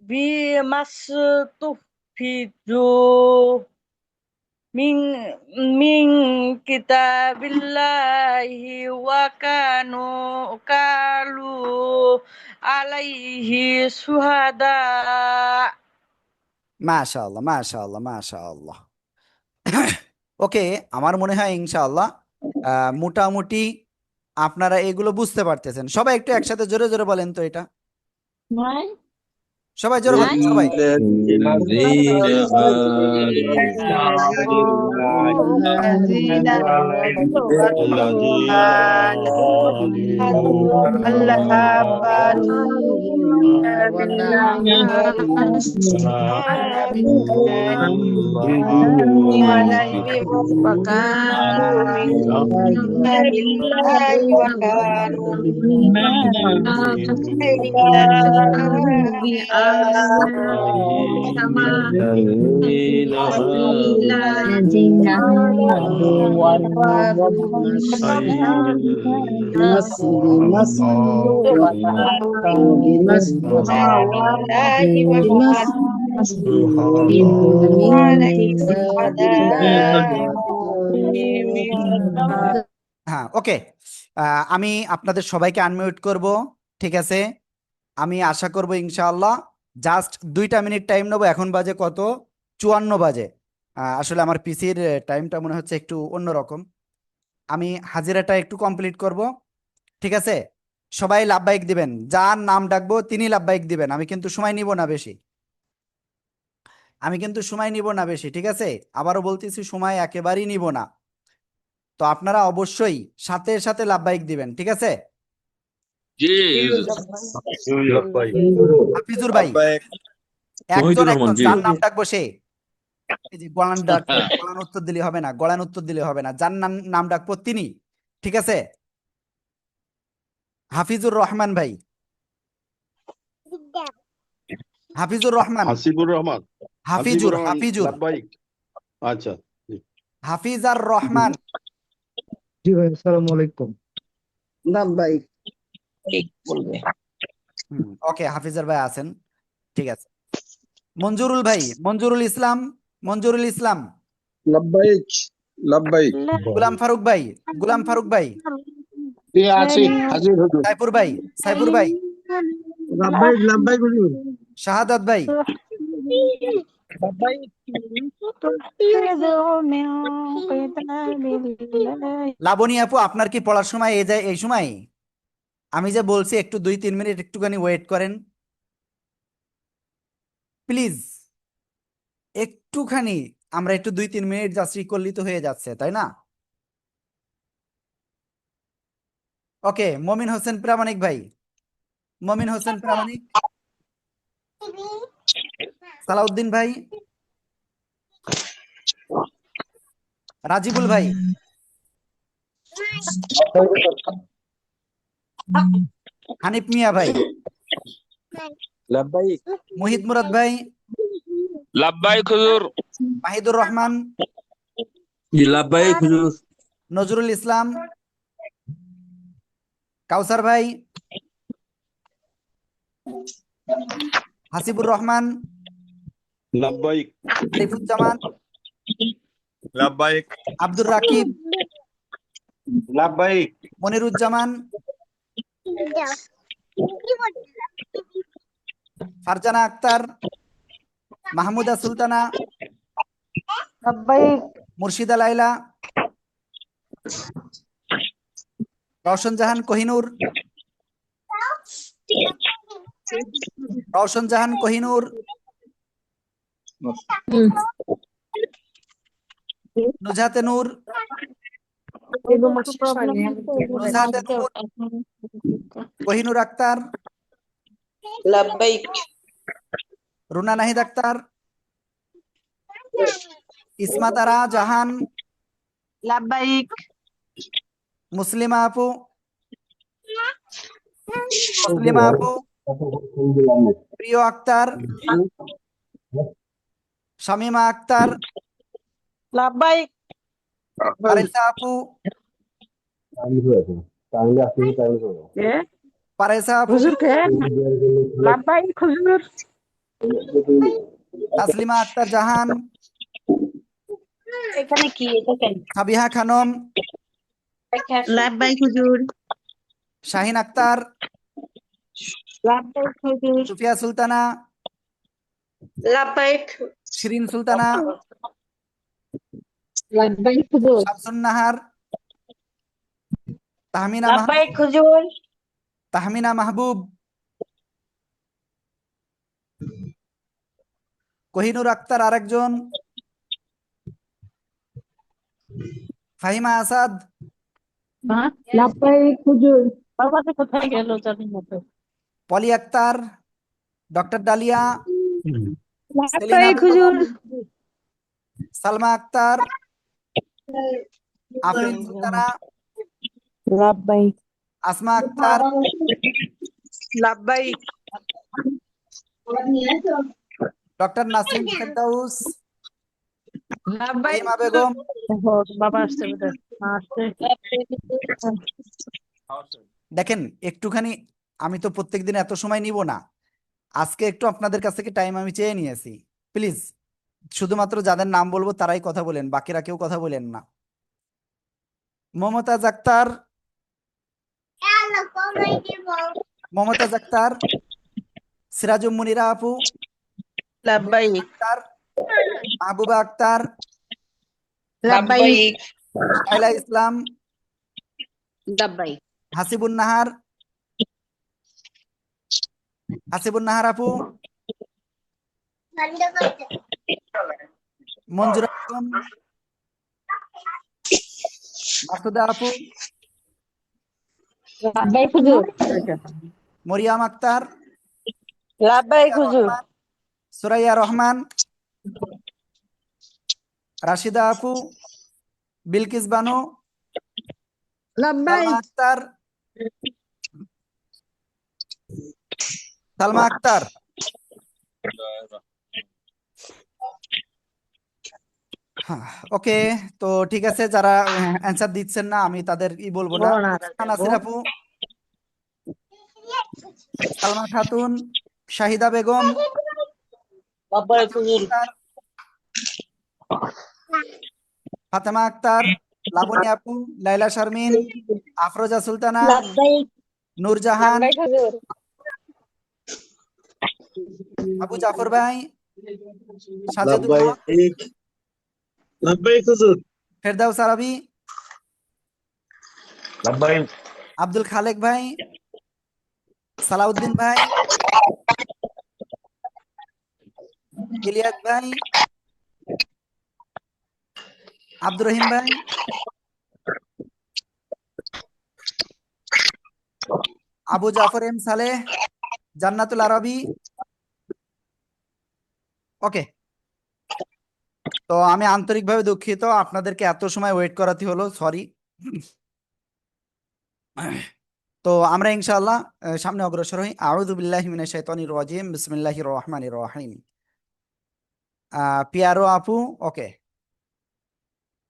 বিমাস তুফিজু মিন মিন কিতাবিল্লাহি ওয়া কালু আলাইহি শুহাদা। মাশাআল্লাহ, মাশাআল্লাহ, মাশাআল্লাহ। ওকে, আমার মনে হয় ইনশাআল্লাহ মোটামুটি আপনারা এগুলো বুঝতে পারতেছেন। সবাই একটু একসাথে জোরে জোরে বলেন তো এটা, সবাই জোরে বলেন, সবাই। الذين হ্যাঁ, ওকে, আমি আপনাদের সবাইকে আনমিউট করব, ঠিক আছে। আমি আশা করব ইনশাআল্লাহ জাস্ট 2টা মিনিট টাইম নেবো। এখন বাজে কত? 54 বাজে। আসলে আমার পিসির টাইমটা মনে হচ্ছে একটু অন্যরকম। আমি হাজিরাটা একটু কমপ্লিট করব, ঠিক আছে। সবাই লাভবাহিক দিবেন, যার নাম ডাকবো তিনি লাভবাহিক দিবেন। আমি কিন্তু সময় নিব না বেশি, ঠিক আছে। আবারও বলতেছি, সময় একেবারেই নিব না। তো আপনারা অবশ্যই সাথে সাথে লাভবাহিক দিবেন, ঠিক আছে। হাফিজুর ভাই, لبيك একজন একজন যার নাম ডাকবো সে, এই যে গলান উত্তর দিলে হবে না, গলান উত্তর দিলে হবে না, যার নাম ডাকবো তিনি, ঠিক আছে। হাফিজুর রহমান ভাই, হাফিজুর রহমান, হাসিবুর রহমান হাফিজুর, লাব্বাইক। আচ্ছা, হাফিজার রহমান। জি ভাই, আসসালামু আলাইকুম। ওকে, হাফিজার ভাই আছেন, ঠিক আছে। মঞ্জুরুল ভাই, মঞ্জুরুল ইসলাম, মঞ্জুরুল ইসলাম। لبيك لبيك গুলাম ফারুক ভাই, গুলাম ফারুক ভাই। সাইফুর ভাই, সাইফুর ভাই। লাব্বাইক লাব্বাইক হুজুর। শাহাদাত ভাই। লাবণী আপু, আপনার কি পড়ার সময় এই সময়? আমি যে বলছি একটু 2-3 মিনিট একটুখানি ওয়েট করেন প্লিজ, একটুখানি। আমরা একটু 2-3 মিনিট জাস্ট করলেই তো হয়ে যাচ্ছে, তাই না? ওকে, মমিন হোসেন প্রামাণিক ভাই, মমিন হোসেন প্রামাণিক। সালাউদ্দিন ভাই, রাজিবুল ভাই, হানিফ মিয়া ভাই, لبيك মুহিত মুরাদ ভাই, লাব্বাইক হুজুর। মাহিদুর রহমান, লাব্বাইক হুজুর। নজরুল ইসলাম, কাউসার ভাই, হাসিবুর রহমান, লাব্বাইক। আরিফুজ্জামান, لبيك আব্দুর রাকিব, لبيك মনিরুজ্জামান, ফারজানা আক্তার, মাহমুদা সুলতানা, লাব্বাইক। মুর্শিদা লাইলা, রওশন জাহান কোহিনুর, রওশন জাহান কোহিনুর, নুজহাতে নূর, নুজহাতে নূর, কোহিনুর আক্তার, লাব্বাইক রুনা নাহিদ আক্তার, ইসমাত আরা জাহান, লাব্বাইক মুসলিমা আপু, মুসলিমা আপু, প্রিয় আক্তার, শামিমা আক্তার, লাব্বাইক পারেসা আপু, পারেসা আপু, লাব্বাইক হুজুর তাসলিমা আক্তার জাহান, এখানে কি এটা কেন সাবিহা খানম, লাব্বাইক হুজুর শাহিন আক্তার, লাব্বাইক হুজুর সুফিয়া সুলতানা, লাব্বাইক শিরিন সুলতানা, লাব্বাইক হুজুর শামসুন নাহার, তাহমিনা লাব্বাইক হুজুর তাহমিনা মাহবুব, কোহিনুর আক্তার আরেকজন, ফাহিমা আসাদ, লাব্বাইক হুজুর। বাবাকে কোথায় গেল জানি না তো পলি আক্তার, ডক্টর ডালিয়া, সেলিনা লাব্বাইক বেগম, হুজুর সালমা আক্তার, আফরিন সুলতানা, লাব্বাইক আসমা আক্তার, লাব্বাইক ডক্টর নাসরিন ফেরদাউস, লাব্বাইক ফাহিমা বেগম, বাবা আসছে বোধহয় আসছে দেখেন একটুখানি, আমি তো প্রত্যেকদিন এত সময় নিব না, আজকে একটু আপনাদের কাছ থেকে টাইম আমি চেয়ে নিয়েছি। প্লিজ শুধুমাত্র যাদের নাম বলবো তারাই কথা বলেন, বাকিরা কেউ কথা বলেন না। মমতাজ আক্তার, মমতাজ আক্তার, সিরাজুম মুনিরা আপু, লাব্বাইক আক্তার, মাহবুবা আক্তার, লাব্বাইক শাইলা ইসলাম, লাব্বাইক হাসিবুন নাহার, হাসিবুন নাহার আপু, মঞ্জুরা বেগম, মাসুদা আপু, লাব্বাইক হুজুর মরিয়াম আক্তার, লাব্বাইক হুজুর সুরাইয়া রহমান, রাশিদা আপু, বিলকিস বানু, সালমা আক্তার, সালমা আক্তার, ওকে। তো ঠিক আছে, যারা অ্যান্সার দিচ্ছেন না আমি তাদের বলবো না। নাসির আপু, সালমা খাতুন, শাহিদা বেগম, লাব্বাইক হুজুর আক্তার, ফাতেমা আক্তার, লাবণী আপু, লাইলা শারমিন, আফরোজা সুলতানা, লাব্বাইক নূরজাহান, লাব্বাইক হুজুর আবু জাফর ভাই, সাজেদুল হক, লাব্বাইক হুজুর। ফেরদাউস আরবি, আব্দুল খালেক ভাই, সালাউদ্দিন ভাই, ইলিয়াস ভাই, আব্দুর রহিম ভাই, আবু জাফর এম সালেহ, জান্নাতুল আরবি। ওকে, তো আমি আন্তরিকভাবে দুঃখিত আপনাদেরকে এত সময় ওয়েট করাতে হলো, সরি। তো আমরা ইনশাআল্লাহ সামনে অগ্রসর হই। আউযু বিল্লাহি মিনাশ শাইতানির রাজিম, বিসমিল্লাহির রহমানির রহিম। পিয়ারো আপু, ওকে।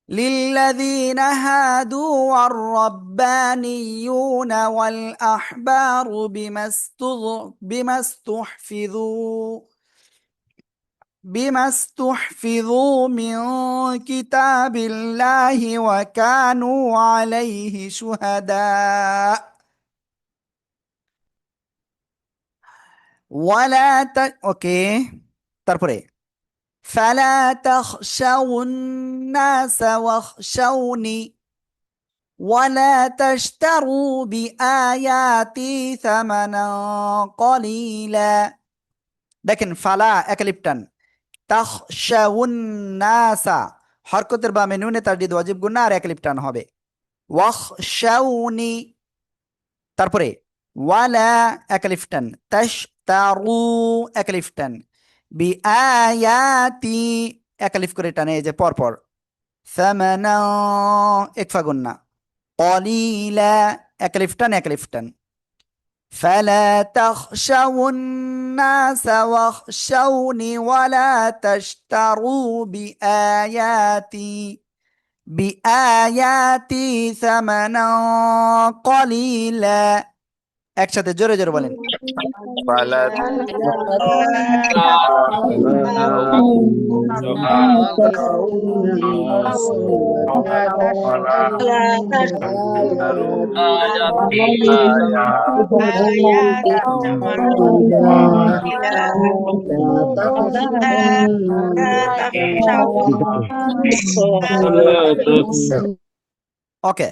للذين هادوا والربانيون والأحبار بما استحفظوا من كتاب الله وكانوا عليه شهداء ওকে, তারপরে فلا تخشوا الناس واخشوني ওয়ালা তাশতারু বিআয়াতি সামানান কলিলা। দেখেন ফালা একালিফ টান, তাখশাউন নাসা হরকতের বামে নুনে তাসদিদ ওয়াজিব গুন্না আর একালিফ টান হবে। ওয়াখশাউনি, তারপরে ওয়ালা একালিফ টান, তাশতারু একালিফ টান, বিআয়াতি একালিফ করে টানে এই যে পরপর, সামানা একফা গুন্না, কলিলা একালিফ টান একালিফ টান। فلا تخشوا الناس واخشوني ولا تشتروا بآياتي ثمنا قليلا। একসাথে জোরে জোরে বলেন। فلا ওকে,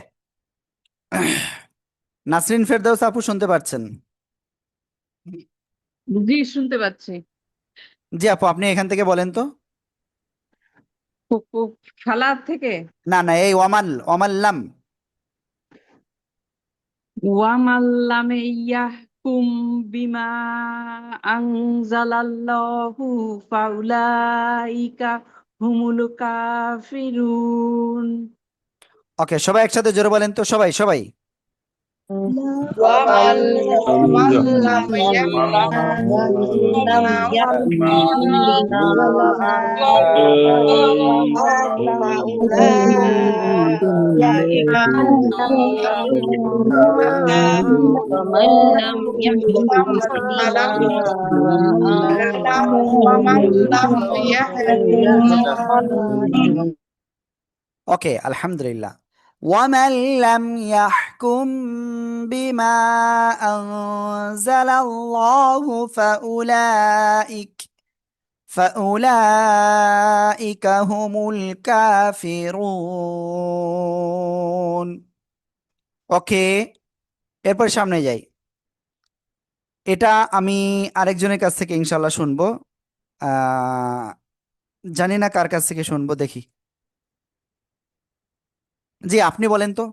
নাসরিন ফেরদৌস আপু শুনতে পাচ্ছেন? জি শুনতে পাচ্ছি। জি আপু, আপনি এখান থেকে বলেন তো। ফালা থেকে না না, এই ওয়ামাল্লাম। ওয়ামাল্লামে ইয়াহকুম বিমা আনজালাল্লাহু ফাউলাইকা হুমুল কাফিরুন। ওকে, সবাই একসাথে জোরে বলেন তো, সবাই সবাই। ওকে, আলহামদুলিল্লাহ। ومن لم يحكم بما أنزل الله فأولئك هم الكافرون। ওকে, এরপর সামনে যাই। এটা আমি আরেকজনের কাছ থেকে ইনশাল্লাহ শুনবো। জানি না কার কাছ থেকে শুনবো, দেখি। জি আপনি বলেন তো।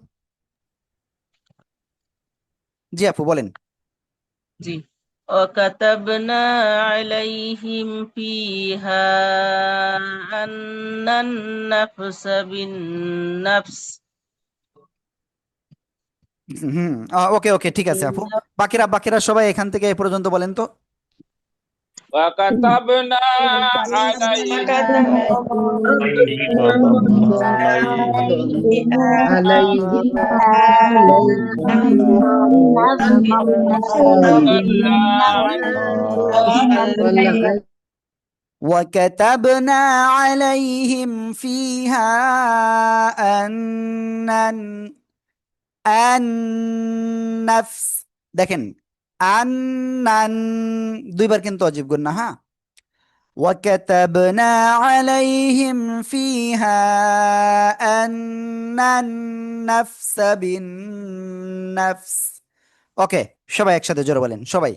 জি আপু বলেন। জি وكتبنا عليهم فيها أن النفس بالنفس হুম, ওকে ওকে, ঠিক আছে আপু। বাকিরা বাকিরা সবাই এখান থেকে এ পর্যন্ত বলেন তো। وكتبنا عليهم وكتبنا عليهم فيها النفس। দেখেন আন্নান দুইবার কিন্তু অজীব গুন্না, হ্যাঁ। وكتبنا عليهم فيها أن النفس بالنفس। ওকে, সবাই একসাথে জোরে বলেন, সবাই।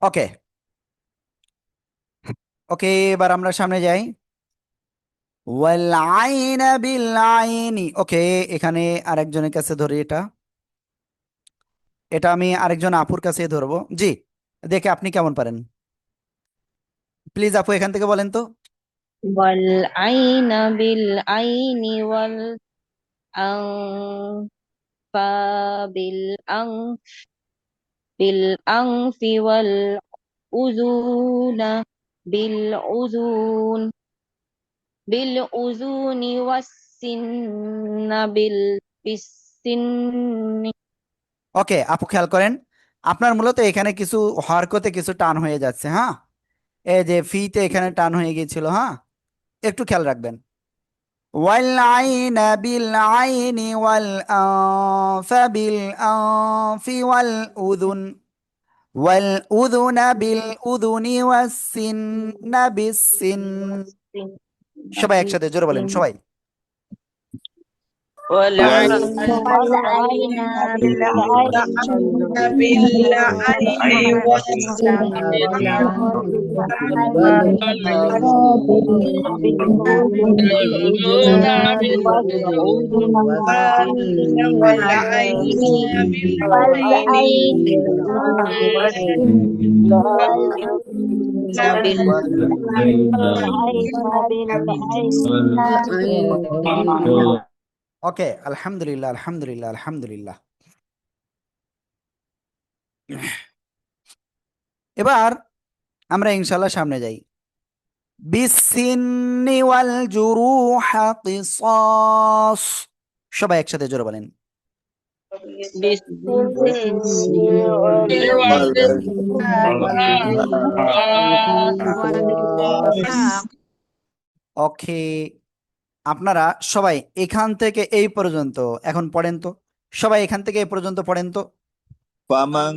ওকে ওকে, এবার আমরা সামনে যাই। ওয়াল আইনা বিল আইনি। ওকে, এখানে আরেকজনের কাছে ধরি, এটা এটা আমি আরেকজন আপুর কাছে ধরবো। জি, দেখে আপনি কেমন পারেন, প্লিজ আপু এখান থেকে বলেন তো। والعين بالعين والأنف بالأنف والأذون بالأذون والسن بالسن। ওকে আপু, খেয়াল করেন, আপনার মূলত এখানে কিছু হরকতে কিছু টান হয়ে যাচ্ছে, হ্যাঁ। এই যে ফিতে এখানে টান হয়ে গিয়েছিল, হ্যাঁ, একটু খেয়াল রাখবেন। والعين بالعين والأنف بالأنف والأذن بالأذن والسن بالسن সবাই একসাথে জোরে বলেন সবাই والعين والعين بالعين والسن ওকে আলহামদুলিল্লাহ আলহামদুলিল্লাহ আলহামদুলিল্লাহ এবার আমরা ইনশাআল্লাহ সামনে যাই বিসসিন্নি ওয়াল জুরুহা কিসাস সবাই একসাথে জোরে বলেন ওকে আপনারা সবাই এখান থেকে এই পর্যন্ত এখন পড়েন তো সবাই এখান থেকে এই পর্যন্ত পড়েন তো فمن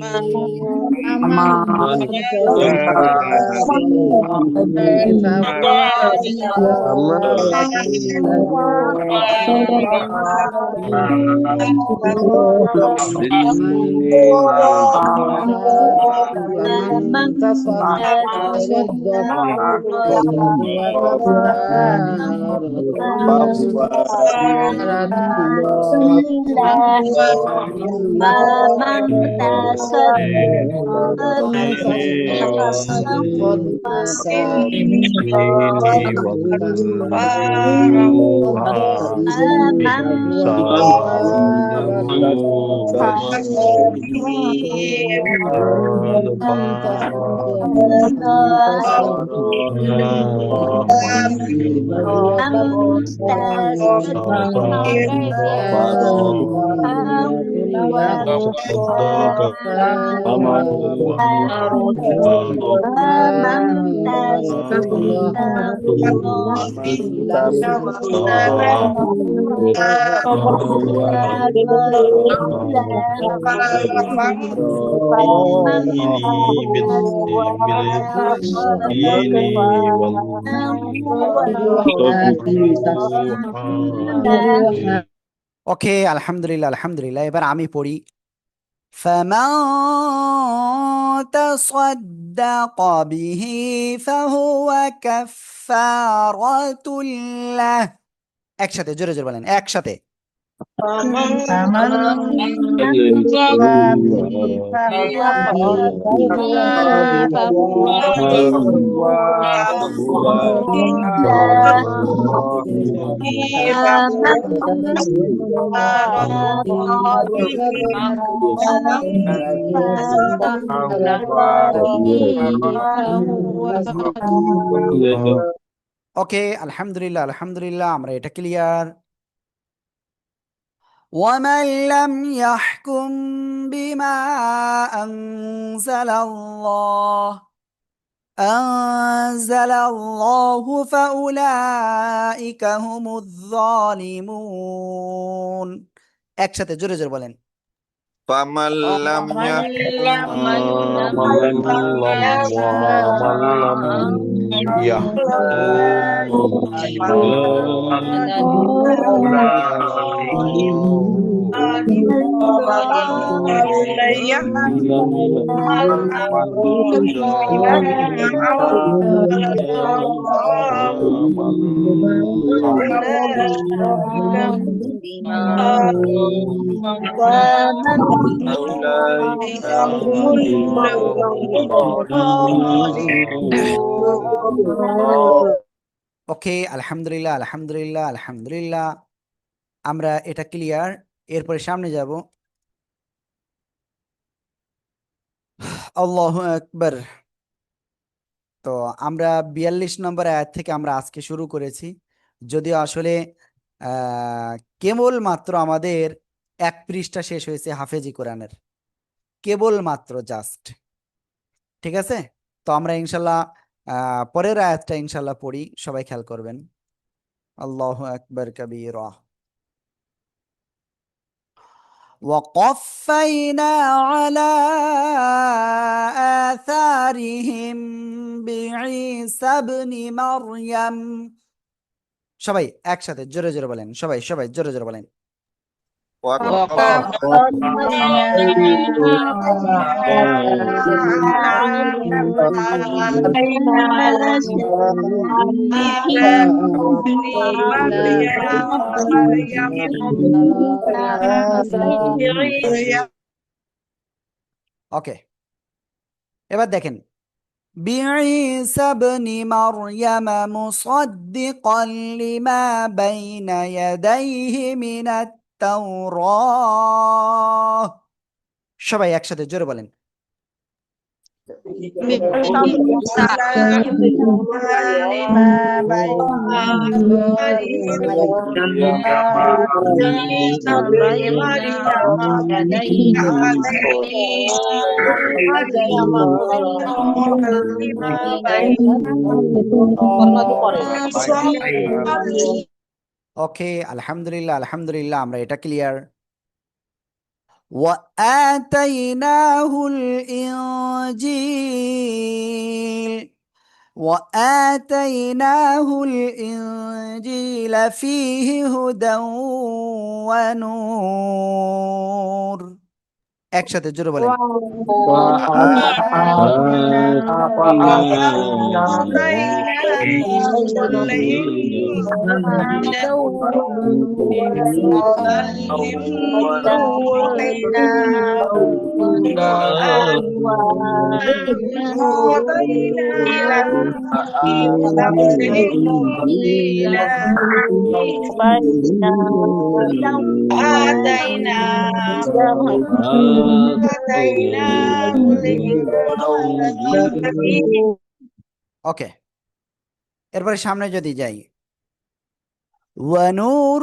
ওকে আলহামদুলিল্লাহ আলহামদুলিল্লাহ এবার আমি পড়ি فمن تصدق به فهو كفارة له একসাথে জোরে জোরে বলেন একসাথে ওকে আলহামদুলিল্লাহ আলহামদুলিল্লাহ আমরা এটা ক্লিয়ার ومن لم يحكم بما أنزل الله فأولئك هم الظالمون একসাথে জোরে জোরে বলেন فمن لم ওকে আলহামদুলিল্লাহ আলহামদুলিল্লাহ আলহামদুলিল্লাহ আমরা এটা ক্লিয়ার এরপরে সামনে যাব আল্লাহু আকবার তো আমরা 42 নম্বর আয়াত থেকে আমরা আজকে শুরু করেছি যদিও আসলে কেবল মাত্র আমাদের এক পৃষ্ঠা শেষ হয়েছে হাফেজি কোরআনের কেবল মাত্র জাস্ট ঠিক আছে তো আমরা ইনশাল্লাহ পরের আয়াতটা ইনশাল্লাহ পড়ি সবাই খেয়াল করবেন আল্লাহু আকবার কাবীরা। وقفينا على آثارهم بعيسى ابن مريم। সবাই একসাথে জোরে জোরে বলেন, সবাই সবাই জোরে জোরে বলেন। ওকে, এবার দেখেন بعيسى ابن مريم مصدقا لما بين يديه من التوراة। সবাই একসাথে জোরে বলেন। ওকে, আলহামদুলিল্লাহ আলহামদুলিল্লাহ, আমরা এটা ক্লিয়ার। وآتيناه الإنجيل وآتيناه الإنجيل فيه هدى ونور। একসাথে জোরে বলেন। ওকে, এরপরে সামনে যদি যাই, ونور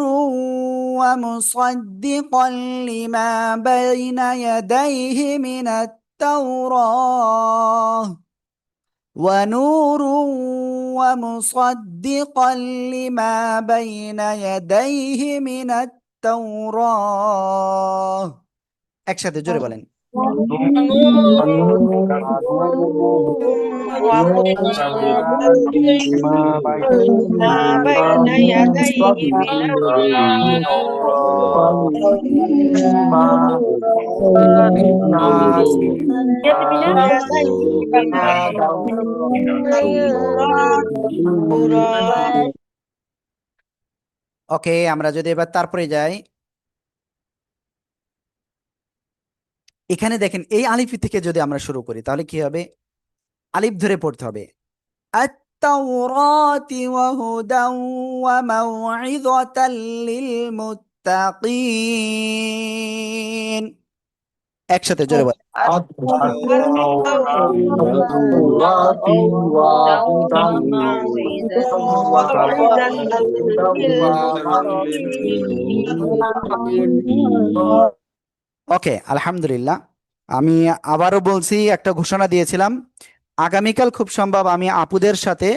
ومصدقا لما بين يديه من التوراة ونور ومصدقا لما بين يديه من التوراة। একসাথে জোরে বলেন। ওকে, আমরা যদি এবার তারপরে যাই, এখানে দেখেন এই আলিফি থেকে যদি আমরা শুরু করি তাহলে কি হবে? আলিফ ধরে পড়তে হবে। التوراة وهدى وموعظة للمتقين। একসাথে জোরে বলেন। ওকে, আলহামদুলিল্লাহ। আমি আবারও বলছি, একটা ঘোষণা দিয়েছিলাম, আগামীকাল খুব সম্ভব আমি আপুদের সাথে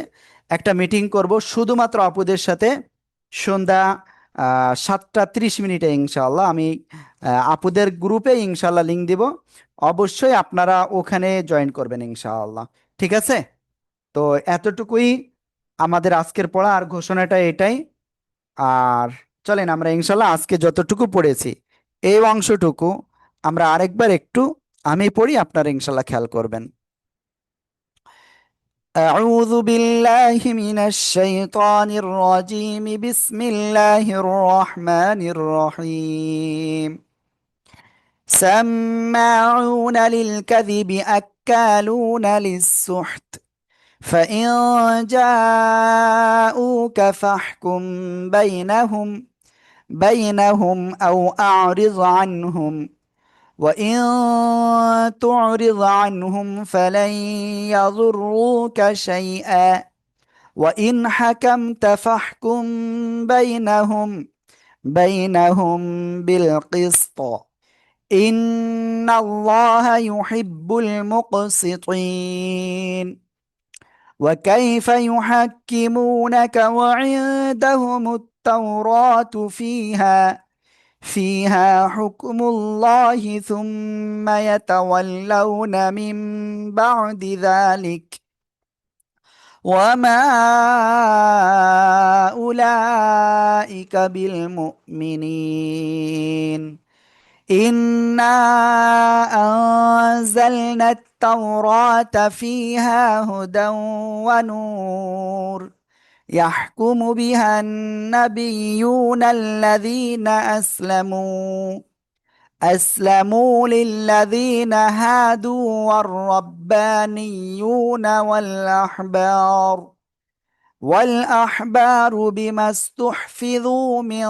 একটা মিটিং করব, শুধুমাত্র আপুদের সাথে, সন্ধ্যা 7:30 ইনশাআল্লাহ। আমি আপুদের গ্রুপে ইনশাআল্লাহ লিংক দিব, অবশ্যই আপনারা ওখানে জয়েন করবেন ইনশাআল্লাহ। ঠিক আছে? তো এতটুকুই আমাদের আজকের পড়া, আর ঘোষণাটা এটাই। আর চলেন আমরা ইনশাআল্লাহ আজকে যতটুকু পড়েছি এই অংশটুকু আমরা আরেকবার একটু আমি পড়ি, আপনারা ইনশাআল্লাহ খেয়াল করবেন। أعوذ بالله من الشيطان الرجيم بسم الله الرحمن الرحيم سماعون للكذب أكالون للسحت فإن جاءوك فاحكم بينهم أو أعرض عنهم وإن تعرض عنهم فلن يضروك شيئا وإن حكمت فاحكم بينهم بالقسط إن الله يحب المقسطين وكيف يحكمونك وعندهم التوراة فيها حكم الله ثم يتولون من بعد ذلك وما أولئك بالمؤمنين إنا أنزلنا التوراة فيها هدى ونور يحكم بها النبيون الذين أسلموا للذين هادوا والربانيون والأحبار بما استحفظوا من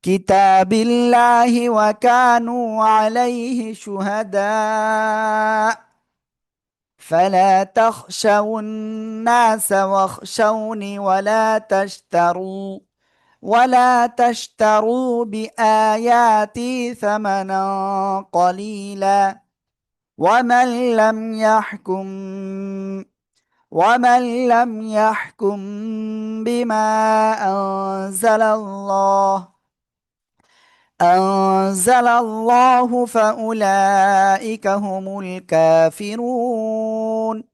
كتاب الله وكانوا عليه شهداء فلا تخشوا الناس واخشوني ولا تشتروا بآياتي ثمنا قليلا ومن لم يحكم بما أنزل الله فأولئك هم الكافرون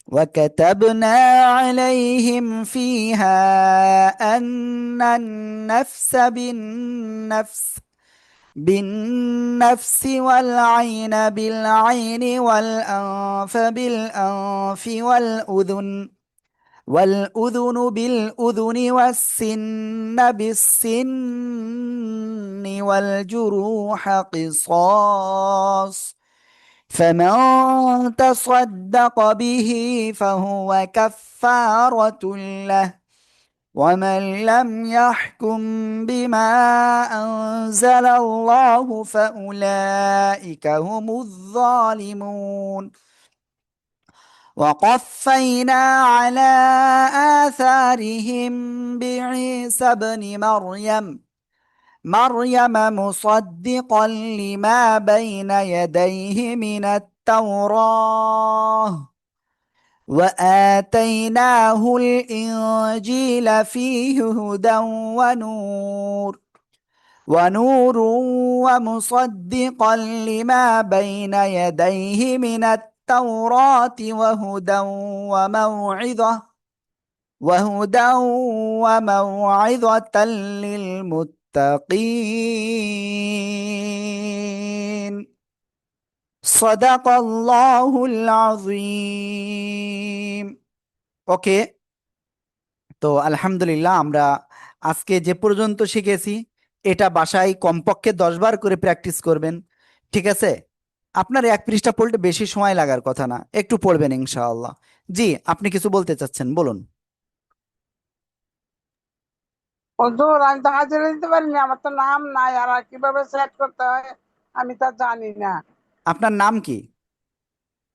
وكتبنا عليهم فيها أن النفس بالنفس والعين بالعين والأنف بالأنف والأذن بالأذن والسن بالسن والجروح قصاص فمن تصدق به فهو كفارة له ومن لم يحكم بما أنزل الله فأولئك هم الظالمون وقفينا على آثارهم بعيسى ابن مريم مصدقا لما بين يديه من التوراة وآتيناه الإنجيل فيه هدى ونور ومصدقا لما بين يديه من التوراة وهدى وموعظة للمتقين صدق الله العظيم ওকে তো আলহামদুলিল্লাহ আমরা আজকে যে পর্যন্ত শিখেছি এটা বাসায় কমপক্ষে 10 বার করে প্র্যাকটিস করবেন ঠিক আছে আপনার এক পৃষ্ঠা পড়তে বেশি সময় লাগার কথা না একটু পড়বেন ইনশাআল্লাহ জি আপনি কিছু বলতে চাচ্ছেন বলুন হুজুর আমি তো হাজিরা দিতে পারিনি, আমার তো নাম নাই, আর কিভাবে সেট করতে হয় আমি তা জানি না। আপনার নাম কি